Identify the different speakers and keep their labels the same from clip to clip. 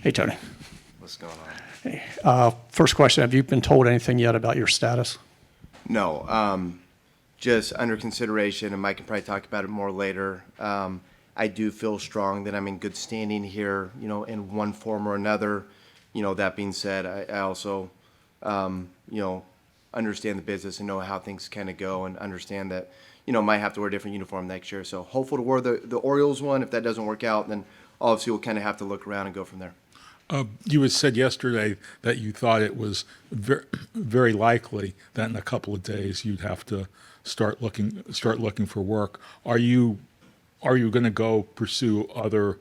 Speaker 1: Hey, Tony.
Speaker 2: What's going on?
Speaker 1: Hey, first question, have you been told anything yet about your status?
Speaker 2: No, just under consideration, and Mike can probably talk about it more later. I do feel strong that I'm in good standing here, in one form or another. That being said, I also, understand the business and know how things kind of go and understand that, might have to wear a different uniform next year. So hopeful to wear the Orioles one. If that doesn't work out, then obviously we'll kind of have to look around and go from there.
Speaker 3: You had said yesterday that you thought it was very likely that in a couple of days you'd have to start looking for work. Are you going to go pursue other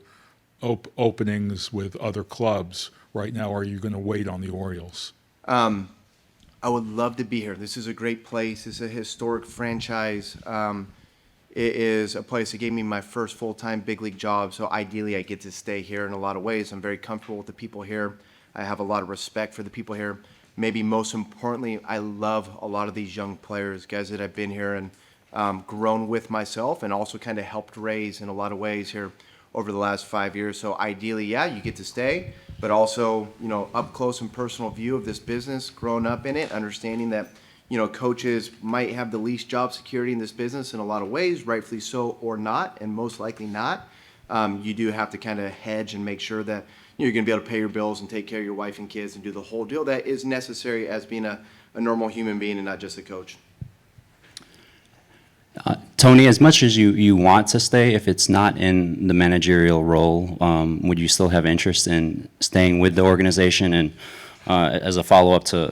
Speaker 3: openings with other clubs right now? Or are you going to wait on the Orioles?
Speaker 2: I would love to be here. This is a great place. It's a historic franchise. It is a place that gave me my first full-time big league job, so ideally I get to stay here in a lot of ways. I'm very comfortable with the people here. I have a lot of respect for the people here. Maybe most importantly, I love a lot of these young players, guys that I've been here and grown with myself and also kind of helped raise in a lot of ways here over the last 5 years. So ideally, yeah, you get to stay, but also, up close and personal view of this business, growing up in it, understanding that coaches might have the least job security in this business in a lot of ways, rightfully so or not, and most likely not. You do have to kind of hedge and make sure that you're going to be able to pay your bills and take care of your wife and kids and do the whole deal that is necessary as being a normal human being and not just a coach.
Speaker 4: Tony, as much as you want to stay, if it's not in the managerial role, would you still have interest in staying with the organization? And as a follow-up to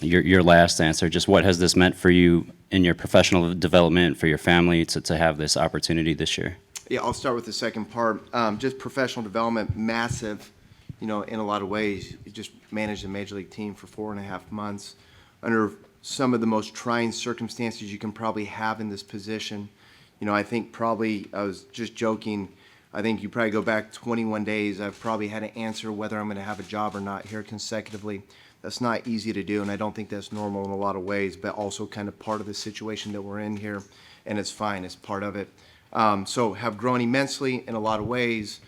Speaker 4: your last answer, just what has this meant for you in your professional development, for your family, to have this opportunity this year?
Speaker 2: Yeah, I'll start with the second part. Just professional development, massive, in a lot of ways. You just managed a major league team for 4.5 months under some of the most trying circumstances you can probably have in this position. I think probably, I was just joking, I think you probably go back 21 days, I've probably had to answer whether I'm going to have a job or not here consecutively. That's not easy to do, and I don't think that's normal in a lot of ways, but also kind of part of the situation that we're in here, and it's fine, it's part of it. So have grown immensely in a lot of ways,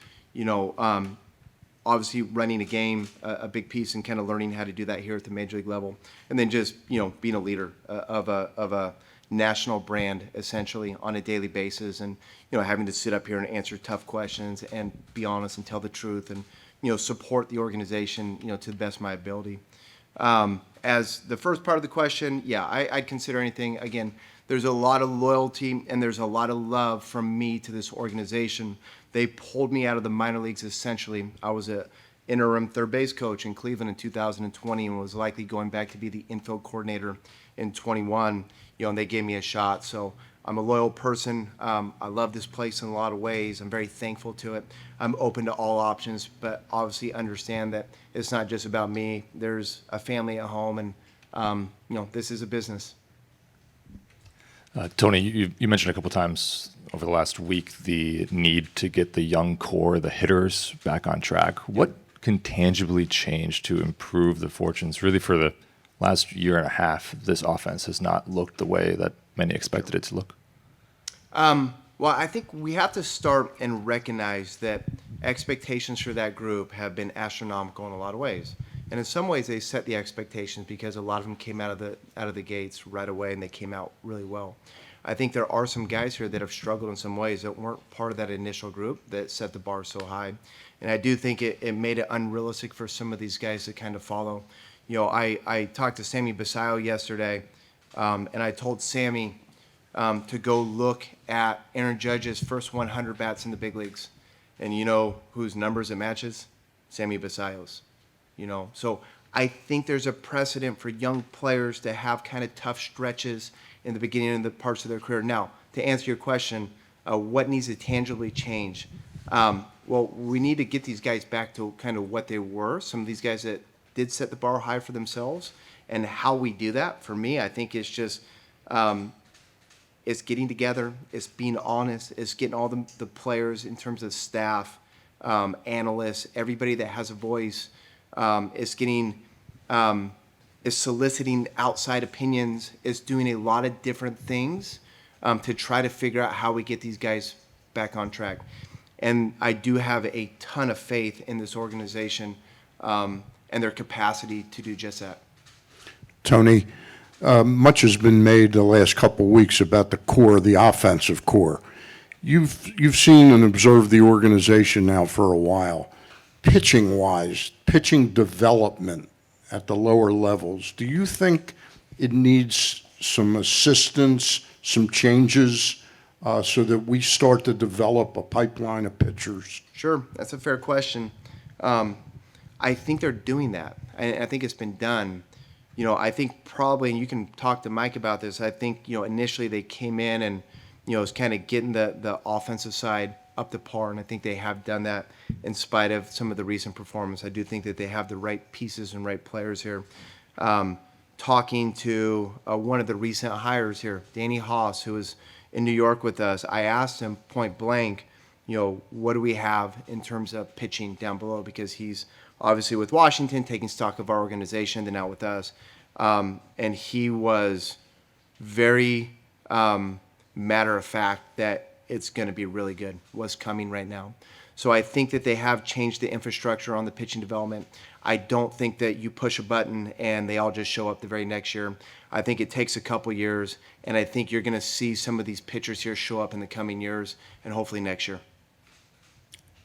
Speaker 2: obviously running a game, a big piece, and kind of learning how to do that here at the major league level, and then just being a leader of a national brand essentially on a daily basis, and having to sit up here and answer tough questions and be honest and tell the truth and support the organization to the best of my ability. As the first part of the question, yeah, I'd consider anything. Again, there's a lot of loyalty and there's a lot of love from me to this organization. They pulled me out of the minor leagues essentially. I was an interim third base coach in Cleveland in 2020 and was likely going back to be the infield coordinator in 21, and they gave me a shot. So I'm a loyal person. I love this place in a lot of ways. I'm very thankful to it. I'm open to all options, but obviously understand that it's not just about me. There's a family at home, and this is a business.
Speaker 5: Tony, you mentioned a couple times over the last week the need to get the young core, the hitters, back on track. What can tangibly change to improve the fortunes? Really, for the last year and a half, this offense has not looked the way that many expected it to look.
Speaker 2: Well, I think we have to start and recognize that expectations for that group have been astronomical in a lot of ways. And in some ways, they set the expectations because a lot of them came out of the gates right away, and they came out really well. I think there are some guys here that have struggled in some ways that weren't part of that initial group that set the bar so high. And I do think it made it unrealistic for some of these guys to kind of follow. I talked to Sammy Basayo yesterday, and I told Sammy to go look at Aaron Judge's first 100 bats in the big leagues. And you know whose numbers it matches? Sammy Basayo's. So I think there's a precedent for young players to have kind of tough stretches in the beginning of the parts of their career. Now, to answer your question, what needs to tangibly change? Well, we need to get these guys back to kind of what they were. Some of these guys that did set the bar high for themselves, and how we do that, for me, I think it's just it's getting together, it's being honest, it's getting all the players in terms of staff, analysts, everybody that has a voice. It's getting, it's soliciting outside opinions. It's doing a lot of different things to try to figure out how we get these guys back on track. And I do have a ton of faith in this organization and their capacity to do just that.
Speaker 6: Tony, much has been made the last couple of weeks about the core, the offensive core. You've seen and observed the organization now for a while. Pitching-wise, pitching development at the lower levels, do you think it needs some assistance, some changes, so that we start to develop a pipeline of pitchers?
Speaker 2: Sure, that's a fair question. I think they're doing that. I think it's been done. I think probably, and you can talk to Mike about this, I think, initially they came in and, it was kind of getting the offensive side up to par, and I think they have done that in spite of some of the recent performance. I do think that they have the right pieces and right players here. Talking to one of the recent hires here, Danny Haas, who was in New York with us, I asked him point blank, what do we have in terms of pitching down below? Because he's obviously with Washington, taking stock of our organization, then out with us. And he was very matter of fact that it's going to be really good, what's coming right now. So I think that they have changed the infrastructure on the pitching development. I don't think that you push a button and they all just show up the very next year. I think it takes a couple years, and I think you're going to see some of these pitchers here show up in the coming years and hopefully next year.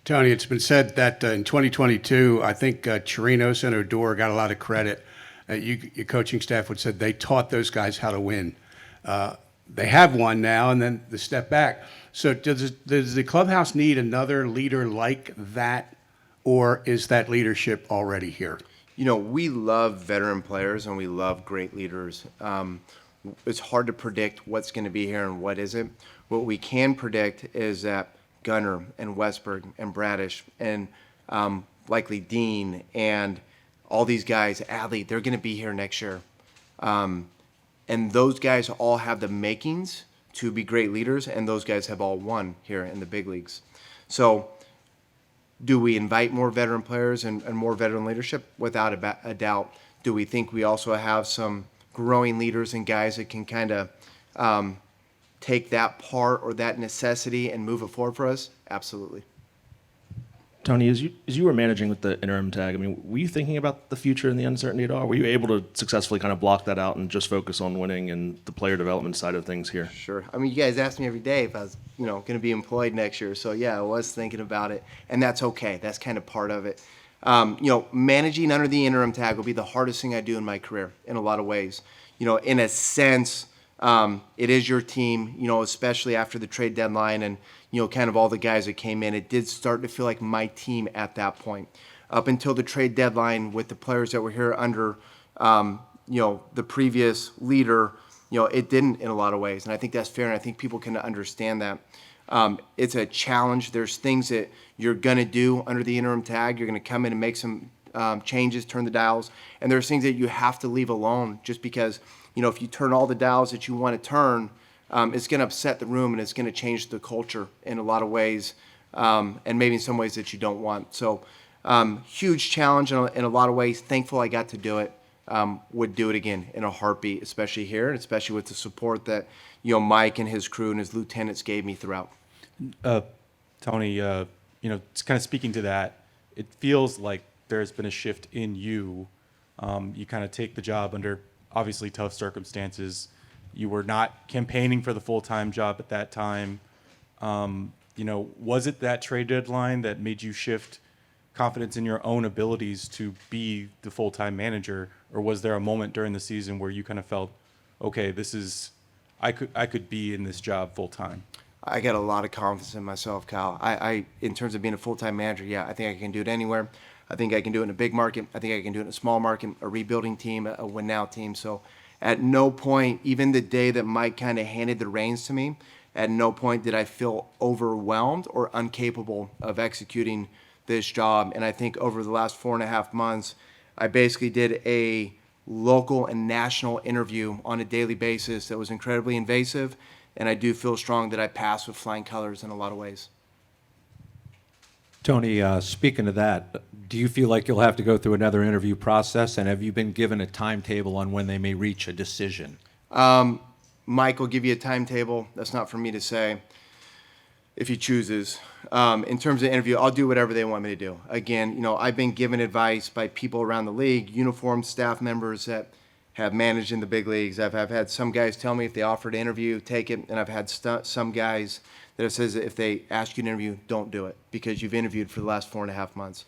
Speaker 1: Tony, it's been said that in 2022, I think Chirinos and Odor got a lot of credit. Your coaching staff would said they taught those guys how to win. They have won now, and then the step back. So does the clubhouse need another leader like that, or is that leadership already here?
Speaker 2: We love veteran players and we love great leaders. It's hard to predict what's going to be here and what isn't. What we can predict is that Gunnar and Westberg and Bradish and likely Dean and all these guys, Adley, they're going to be here next year. And those guys all have the makings to be great leaders, and those guys have all won here in the big leagues. So do we invite more veteran players and more veteran leadership? Without a doubt. Do we think we also have some growing leaders and guys that can kind of take that part or that necessity and move it forward for us? Absolutely.
Speaker 7: Tony, as you were managing with the interim tag, were you thinking about the future and the uncertainty at all? Were you able to successfully kind of block that out and just focus on winning and the player development side of things here?
Speaker 2: Sure. You guys ask me every day if I was, going to be employed next year. So yeah, I was thinking about it, and that's okay. That's kind of part of it. Managing under the interim tag will be the hardest thing I do in my career in a lot of ways. In a sense, it is your team, especially after the trade deadline and, kind of all the guys that came in. It did start to feel like my team at that point. Up until the trade deadline with the players that were here under, the previous leader, it didn't in a lot of ways. And I think that's fair, and I think people can understand that. It's a challenge. There's things that you're going to do under the interim tag. You're going to come in and make some changes, turn the dials. And there's things that you have to leave alone just because, if you turn all the dials that you want to turn, it's going to upset the room and it's going to change the culture in a lot of ways, and maybe in some ways that you don't want. So huge challenge in a lot of ways. Thankful I got to do it. Would do it again in a heartbeat, especially here, and especially with the support that Mike and his crew and his lieutenants gave me throughout.
Speaker 8: Tony, it's kind of speaking to that, it feels like there's been a shift in you. You kind of take the job under obviously tough circumstances. You were not campaigning for the full-time job at that time. Was it that trade deadline that made you shift confidence in your own abilities to be the full-time manager, or was there a moment during the season where you kind of felt, okay, I could be in this job full-time?
Speaker 2: I got a lot of confidence in myself, Kyle. I in terms of being a full-time manager, yeah, I think I can do it anywhere. I think I can do it in a big market. I think I can do it in a small market, a rebuilding team, a win-now team. So at no point, even the day that Mike kind of handed the reins to me, at no point did I feel overwhelmed or incapable of executing this job. And I think over the last 4.5 months, I basically did a local and national interview on a daily basis that was incredibly invasive. And I do feel strong that I passed with flying colors in a lot of ways.
Speaker 9: Tony, speaking of that, do you feel like you'll have to go through another interview process, and have you been given a timetable on when they may reach a decision?
Speaker 2: Mike will give you a timetable. That's not for me to say. if he chooses. In terms of interview, I'll do whatever they want me to do. Again, I've been given advice by people around the league, uniformed staff members that have managed in the big leagues. I've had some guys tell me if they offer to interview, take it, and I've had some guys that have says if they ask you to interview, don't do it because you've interviewed for the last 4.5 months.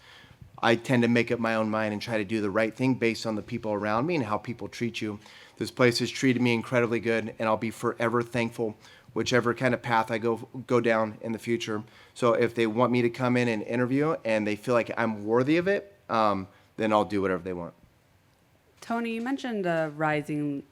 Speaker 2: I tend to make up my own mind and try to do the right thing based on the people around me and how people treat you. This place has treated me incredibly good, and I'll be forever thankful whichever kind of path I go down in the future. So if they want me to come in and interview and they feel like I'm worthy of it, then I'll do whatever they want.
Speaker 10: Tony, you mentioned rising.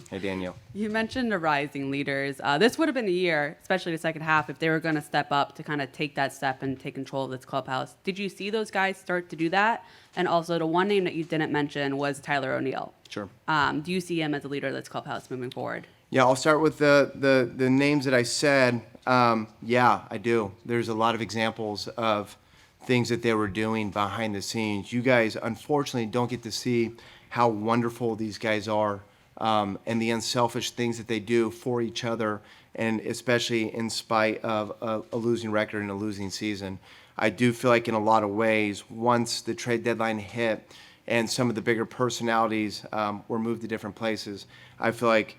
Speaker 2: Hey, Danielle.
Speaker 10: You mentioned the rising leaders. This would have been a year, especially the second half, if they were going to step up to kind of take that step and take control of this clubhouse. Did you see those guys start to do that? And also, the one name that you didn't mention was Tyler O'Neill.
Speaker 2: Sure.
Speaker 10: Do you see him as a leader of this clubhouse moving forward?
Speaker 2: Yeah, I'll start with the names that I said. Yeah, I do. There's a lot of examples of things that they were doing behind the scenes. You guys, unfortunately, don't get to see how wonderful these guys are and the unselfish things that they do for each other, and especially in spite of a losing record and a losing season. I do feel like in a lot of ways, once the trade deadline hit and some of the bigger personalities were moved to different places, I feel like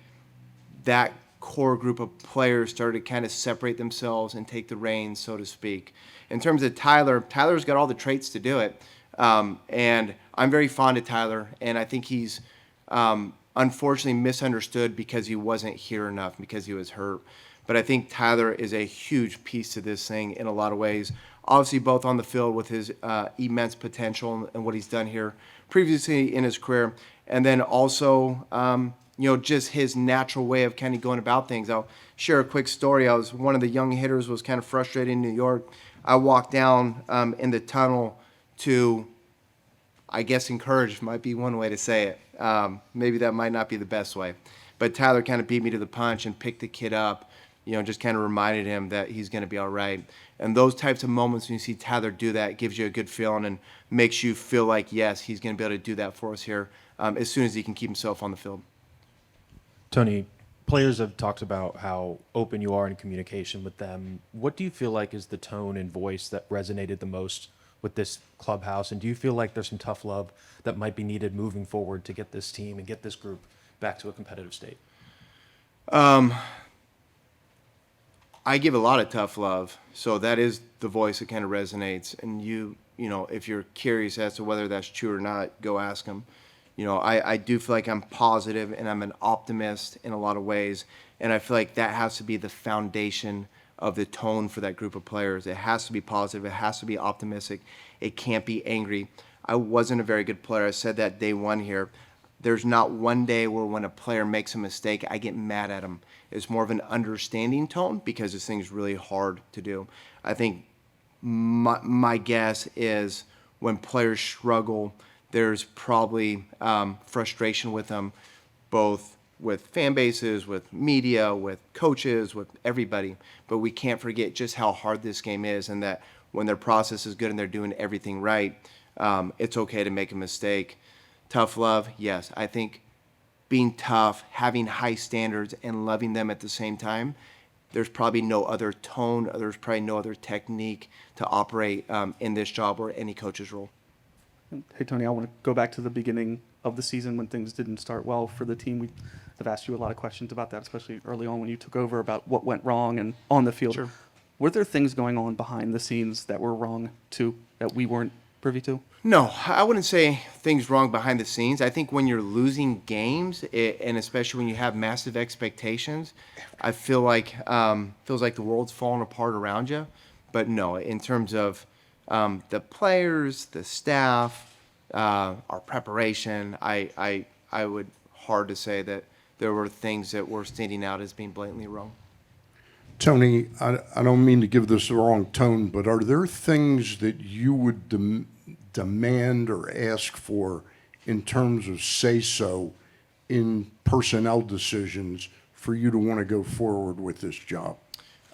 Speaker 2: that core group of players started to kind of separate themselves and take the reins, so to speak. In terms of Tyler's got all the traits to do it. And I'm very fond of Tyler, and I think he's unfortunately misunderstood because he wasn't here enough, because he was hurt. But I think Tyler is a huge piece to this thing in a lot of ways. Obviously, both on the field with his immense potential and what he's done here previously in his career, and then also just his natural way of kind of going about things. I'll share a quick story. One of the young hitters was kind of frustrated in New York. I walked down in the tunnel to, I guess, encourage might be one way to say it. Maybe that might not be the best way. But Tyler kind of beat me to the punch and picked the kid up, just kind of reminded him that he's going to be all right. And those types of moments when you see Tyler do that, it gives you a good feeling and makes you feel like, yes, he's going to be able to do that for us here as soon as he can keep himself on the field.
Speaker 11: Tony, players have talked about how open you are in communication with them. What do you feel like is the tone and voice that resonated the most with this clubhouse? And do you feel like there's some tough love that might be needed moving forward to get this team and get this group back to a competitive state?
Speaker 2: I give a lot of tough love, so that is the voice that kind of resonates. And if you're curious as to whether that's true or not, go ask them. I do feel like I'm positive and I'm an optimist in a lot of ways, and I feel like that has to be the foundation of the tone for that group of players. It has to be positive. It has to be optimistic. It can't be angry. I wasn't a very good player. I said that day one here. There's not one day where when a player makes a mistake, I get mad at him. It's more of an understanding tone because this thing's really hard to do. I think my guess is when players struggle, there's probably frustration with them, both with fan bases, with media, with coaches, with everybody. But we can't forget just how hard this game is, and that when their process is good and they're doing everything right, it's okay to make a mistake. Tough love, yes. I think being tough, having high standards, and loving them at the same time, there's probably no other tone, there's probably no other technique to operate in this job or any coach's role.
Speaker 12: Hey, Tony, I want to go back to the beginning of the season when things didn't start well for the team. I've asked you a lot of questions about that, especially early on when you took over, about what went wrong and on the field.
Speaker 2: Sure.
Speaker 12: Were there things going on behind the scenes that were wrong, too, that we weren't privy to?
Speaker 2: No, I wouldn't say things wrong behind the scenes. I think when you're losing games, and especially when you have massive expectations, I feel like feels like the world's falling apart around you. But no, in terms of the players, the staff, our preparation, I would hard to say that there were things that were standing out as being blatantly wrong.
Speaker 6: Tony, I don't mean to give this the wrong tone, but are there things that you would demand or ask for in terms of say-so in personnel decisions for you to want to go forward with this job?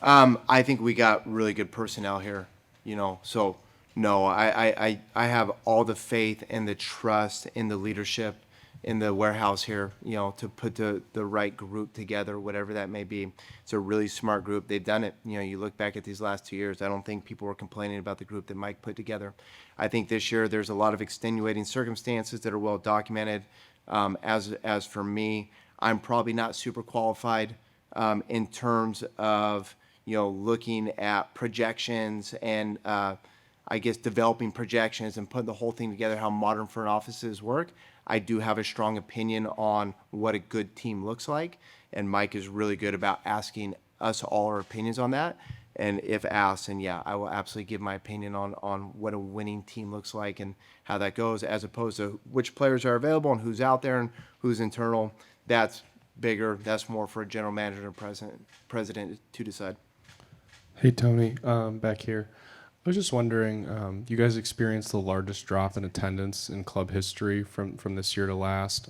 Speaker 2: I think we got really good personnel here, so no, I have all the faith and the trust in the leadership in the warehouse here, to put the right group together, whatever that may be. It's a really smart group. They've done it. You look back at these last 2 years, I don't think people were complaining about the group that Mike put together. I think this year there's a lot of extenuating circumstances that are well documented. As for me, I'm probably not super qualified in terms of, looking at projections and I guess developing projections and putting the whole thing together, how modern front offices work. I do have a strong opinion on what a good team looks like, and Mike is really good about asking us all our opinions on that. And if asked, and yeah, I will absolutely give my opinion on what a winning team looks like and how that goes, as opposed to which players are available and who's out there and who's internal. That's bigger. That's more for a general manager and president to decide.
Speaker 13: Hey, Tony, back here. I was just wondering, you guys experienced the largest drop in attendance in club history from this year to last.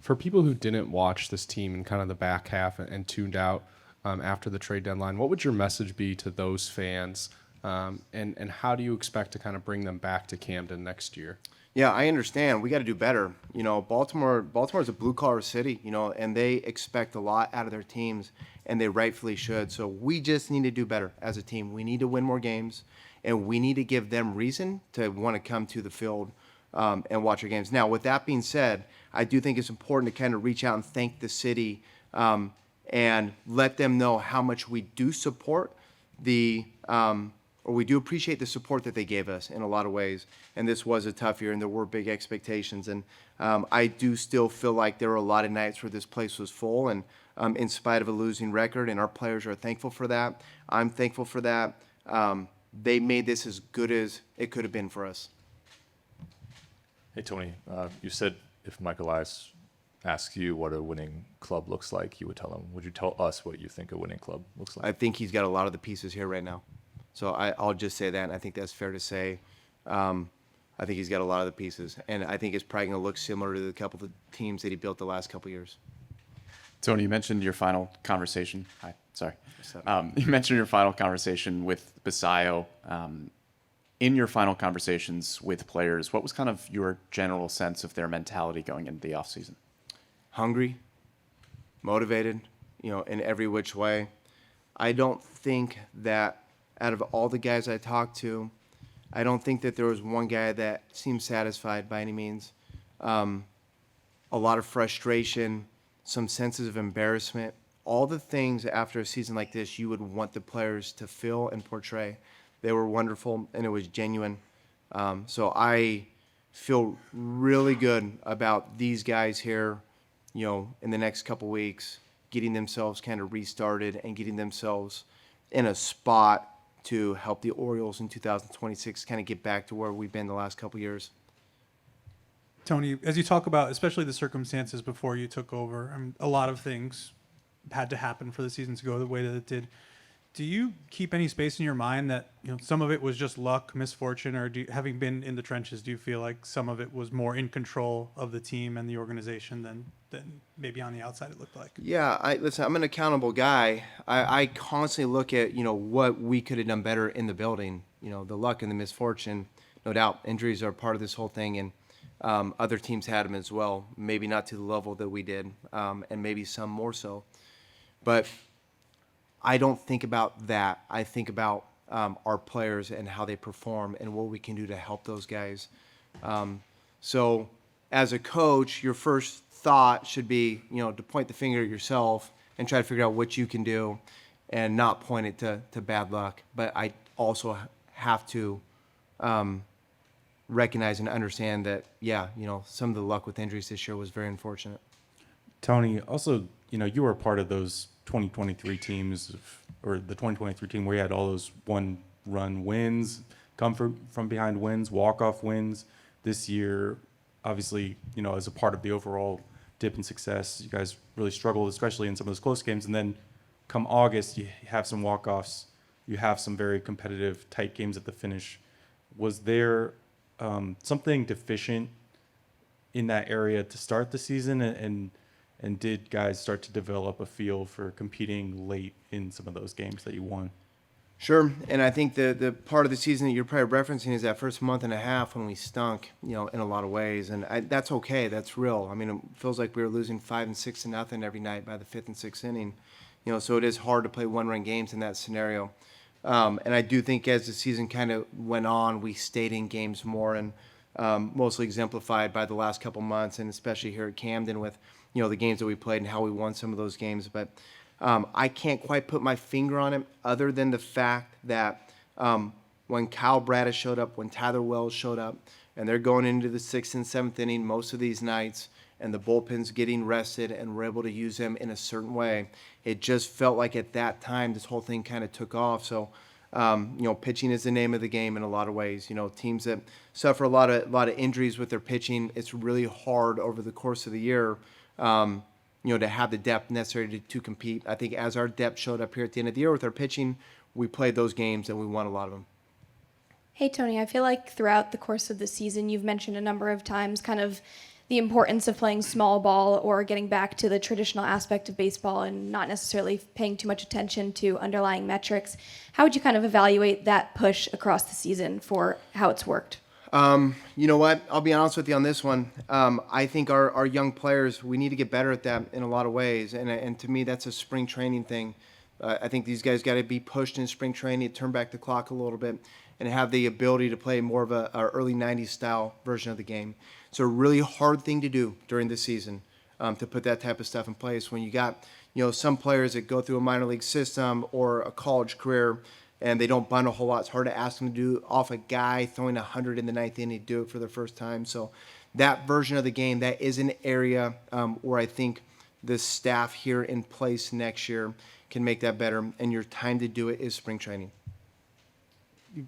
Speaker 13: For people who didn't watch this team in kind of the back half and tuned out after the trade deadline, what would your message be to those fans? And how do you expect to kind of bring them back to Camden next year?
Speaker 2: Yeah, I understand. We got to do better. Baltimore is a blue-collar city, and they expect a lot out of their teams, and they rightfully should. So we just need to do better as a team. We need to win more games, and we need to give them reason to want to come to the field and watch our games. Now, with that being said, I do think it's important to kind of reach out and thank the city and let them know how much we do support or we do appreciate the support that they gave us in a lot of ways. And this was a tough year, and there were big expectations. And I do still feel like there were a lot of nights where this place was full, and in spite of a losing record, and our players are thankful for that. I'm thankful for that. They made this as good as it could have been for us.
Speaker 5: Hey, Tony, you said if Mike Elias asks you what a winning club looks like, you would tell him. Would you tell us what you think a winning club looks like?
Speaker 2: I think he's got a lot of the pieces here right now. So I'll just say that, and I think that's fair to say. I think he's got a lot of the pieces, and I think it's probably going to look similar to the couple of teams that he built the last couple of years.
Speaker 14: Tony, you mentioned your final conversation. Hi, sorry.
Speaker 2: What's up?
Speaker 14: You mentioned your final conversation with Basayo. In your final conversations with players, what was kind of your general sense of their mentality going into the offseason?
Speaker 2: Hungry, motivated, in every which way. I don't think that out of all the guys I talked to, I don't think that there was one guy that seemed satisfied by any means. A lot of frustration, some senses of embarrassment, all the things after a season like this you would want the players to feel and portray. They were wonderful, and it was genuine. So I feel really good about these guys here, in the next couple weeks, getting themselves kind of restarted and getting themselves in a spot to help the Orioles in 2026 kind of get back to where we've been the last couple years.
Speaker 15: Tony, as you talk about, especially the circumstances before you took over, a lot of things had to happen for the season to go the way that it did. Do you keep any space in your mind that some of it was just luck, misfortune, or having been in the trenches, do you feel like some of it was more in control of the team and the organization than maybe on the outside it looked like?
Speaker 2: Yeah, listen, I'm an accountable guy. I constantly look at what we could have done better in the building. The luck and the misfortune, no doubt. Injuries are part of this whole thing, and other teams had them as well. Maybe not to the level that we did, and maybe some more so. But I don't think about that. I think about our players and how they perform and what we can do to help those guys. So as a coach, your first thought should be, to point the finger at yourself and try to figure out what you can do and not point it to bad luck. But I also have to recognize and understand that, some of the luck with injuries this year was very unfortunate.
Speaker 8: Tony, also, you were a part of those 2023 teams, or the 2023 team where you had all those one-run wins, come from behind wins, walk-off wins. This year, obviously, as a part of the overall dip in success, you guys really struggled, especially in some of those close games. And then come August, you have some walk-offs. You have some very competitive, tight games at the finish. Was there something deficient in that area to start the season, and did guys start to develop a feel for competing late in some of those games that you won?
Speaker 2: Sure, and I think the part of the season that you're probably referencing is that first month and a half when we stunk, in a lot of ways, and that's okay. That's real. I mean, it feels like we were losing 5 and 6 to nothing every night by the 5th and 6th inning, so it is hard to play one-run games in that scenario. And I do think as the season kind of went on, we stayed in games more, and mostly exemplified by the last couple months, and especially here at Camden with the games that we played and how we won some of those games, but. I can't quite put my finger on it other than the fact that when Kyle Braddis showed up, when Tyler Wells showed up, and they're going into the 6th and 7th inning most of these nights, and the bullpen's getting rested and we're able to use them in a certain way, it just felt like at that time this whole thing kind of took off. So, pitching is the name of the game in a lot of ways. Teams that suffer a lot of injuries with their pitching, it's really hard over the course of the year. To have the depth necessary to compete. I think as our depth showed up here at the end of the year with our pitching, we played those games and we won a lot of them.
Speaker 16: Hey, Tony, I feel like throughout the course of the season, you've mentioned a number of times kind of the importance of playing small ball or getting back to the traditional aspect of baseball and not necessarily paying too much attention to underlying metrics. How would you kind of evaluate that push across the season for how it's worked?
Speaker 2: You know what? I'll be honest with you on this one. I think our young players, we need to get better at that in a lot of ways. And to me, that's a spring training thing. I think these guys got to be pushed in spring training, turn back the clock a little bit, and have the ability to play more of a early 90s style version of the game. It's a really hard thing to do during the season, to put that type of stuff in place when you got, some players that go through a minor league system or a college career and they don't bunt a whole lot. It's hard to ask them to do off a guy throwing 100 in the 9th inning to do it for the first time. So that version of the game, that is an area where I think the staff here in place next year can make that better. And your time to do it is spring training.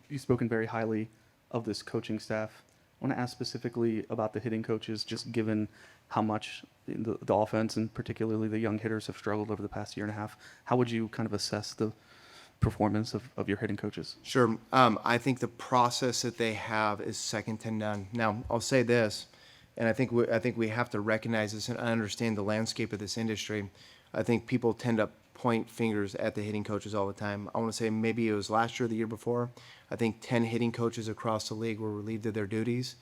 Speaker 12: You've spoken very highly of this coaching staff. I want to ask specifically about the hitting coaches, just given how much the offense and particularly the young hitters have struggled over the past year and a half. How would you kind of assess the performance of your hitting coaches?
Speaker 2: Sure. I think the process that they have is second to none. Now, I'll say this, and I think we have to recognize this and understand the landscape of this industry. I think people tend to point fingers at the hitting coaches all the time. I want to say maybe it was last year or the year before. I think 10 hitting coaches across the league were relieved of their duties,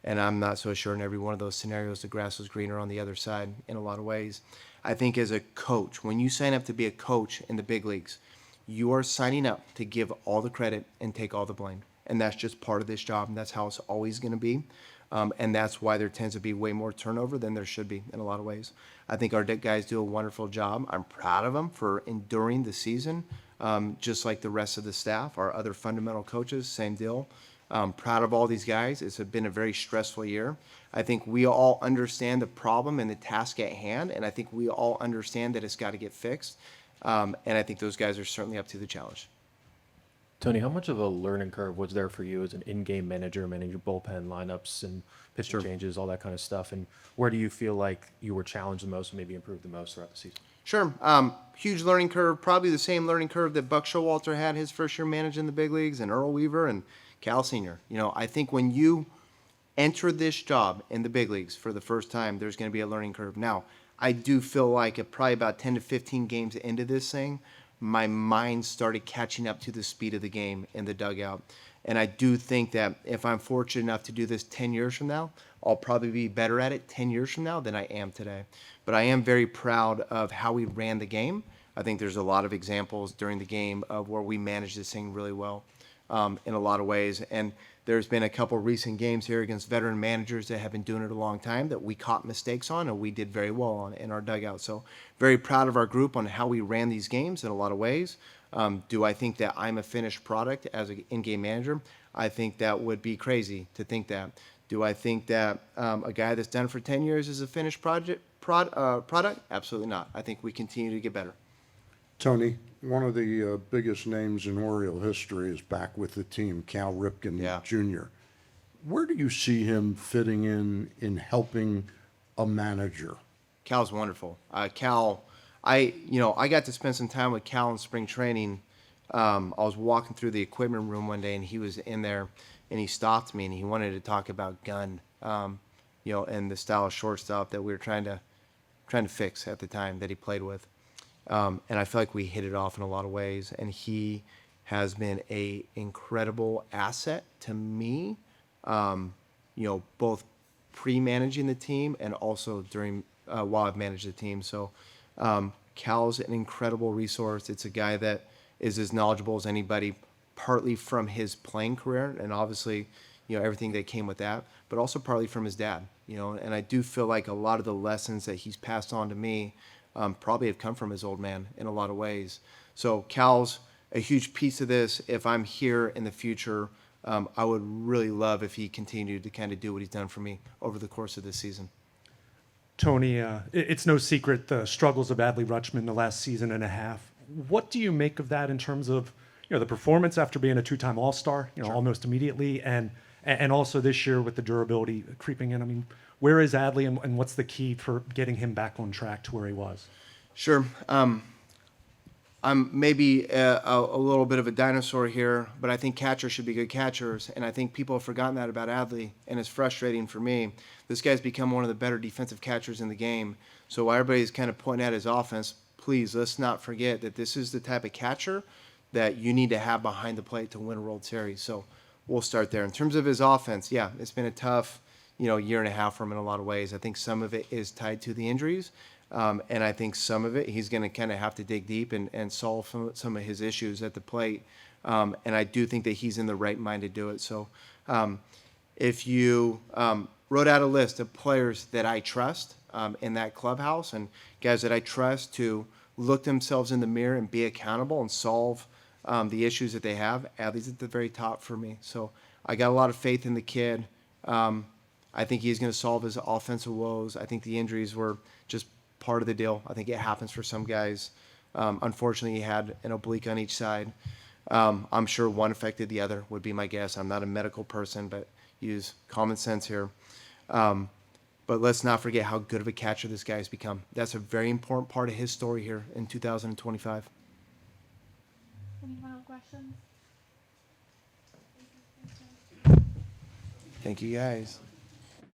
Speaker 2: and I'm not so sure in every one of those scenarios the grass was greener on the other side in a lot of ways. I think as a coach, when you sign up to be a coach in the big leagues, you are signing up to give all the credit and take all the blame. And that's just part of this job, and that's how it's always going to be. And that's why there tends to be way more turnover than there should be in a lot of ways. I think our guys do a wonderful job. I'm proud of them for enduring the season, just like the rest of the staff. Our other fundamental coaches, same deal. Proud of all these guys. It's been a very stressful year. I think we all understand the problem and the task at hand, and I think we all understand that it's got to get fixed. And I think those guys are certainly up to the challenge.
Speaker 11: Tony, how much of a learning curve was there for you as an in-game manager, managing bullpen lineups and pitching changes, all that kind of stuff? And where do you feel like you were challenged the most and maybe improved the most throughout the season?
Speaker 2: Sure. Huge learning curve, probably the same learning curve that Buck Showalter had his first year managing the big leagues, and Earl Weaver and Cal Sr. I think when you enter this job in the big leagues for the first time, there's going to be a learning curve. Now, I do feel like probably about 10 to 15 games into this thing, my mind started catching up to the speed of the game in the dugout. And I do think that if I'm fortunate enough to do this 10 years from now, I'll probably be better at it 10 years from now than I am today. But I am very proud of how we ran the game. I think there's a lot of examples during the game of where we managed this thing really well in a lot of ways. And there's been a couple recent games here against veteran managers that have been doing it a long time that we caught mistakes on and we did very well on in our dugout. So very proud of our group on how we ran these games in a lot of ways. Do I think that I'm a finished product as an in-game manager? I think that would be crazy to think that. Do I think that a guy that's done it for 10 years is a finished product? Absolutely not. I think we continue to get better.
Speaker 6: Tony, one of the biggest names in Oriole history is back with the team, Cal Ripken Jr. Where do you see him fitting in helping a manager?
Speaker 2: Cal's wonderful. Cal, I got to spend some time with Cal in spring training. I was walking through the equipment room one day, and he was in there, and he stopped me, and he wanted to talk about gun, and the style of shortstop that we were trying to fix at the time that he played with. And I feel like we hit it off in a lot of ways. And he has been a incredible asset to me, both pre-managing the team and also during while I've managed the team. So Cal's an incredible resource. It's a guy that is as knowledgeable as anybody, partly from his playing career and obviously, everything that came with that, but also partly from his dad, and I do feel like a lot of the lessons that he's passed on to me probably have come from his old man in a lot of ways. So Cal's a huge piece of this. If I'm here in the future, I would really love if he continued to kind of do what he's done for me over the course of this season.
Speaker 17: Tony, it's no secret the struggles of Adley Rutschman the last season and a half. What do you make of that in terms of the performance after being a two-time All-Star, almost immediately, and also this year with the durability creeping in? I mean, where is Adley, and what's the key for getting him back on track to where he was?
Speaker 2: Sure. I'm maybe a little bit of a dinosaur here, but I think catchers should be good catchers, and I think people have forgotten that about Adley, and it's frustrating for me. This guy's become one of the better defensive catchers in the game, so while everybody's kind of pointing at his offense, please, let's not forget that this is the type of catcher that you need to have behind the plate to win a World Series. So we'll start there. In terms of his offense, yeah, it's been a tough, year and a half for him in a lot of ways. I think some of it is tied to the injuries. And I think some of it he's going to kind of have to dig deep and solve some of his issues at the plate. And I do think that he's in the right mind to do it. So if you wrote out a list of players that I trust in that clubhouse and guys that I trust to look themselves in the mirror and be accountable and solve the issues that they have, Adley's at the very top for me. So I got a lot of faith in the kid. I think he's going to solve his offensive woes. I think the injuries were just part of the deal. I think it happens for some guys. Unfortunately, he had an oblique on each side. I'm sure one affected the other, would be my guess. I'm not a medical person, but use common sense here. But let's not forget how good of a catcher this guy has become. That's a very important part of his story here in 2025.
Speaker 16: Any final questions?
Speaker 2: Thank you, guys.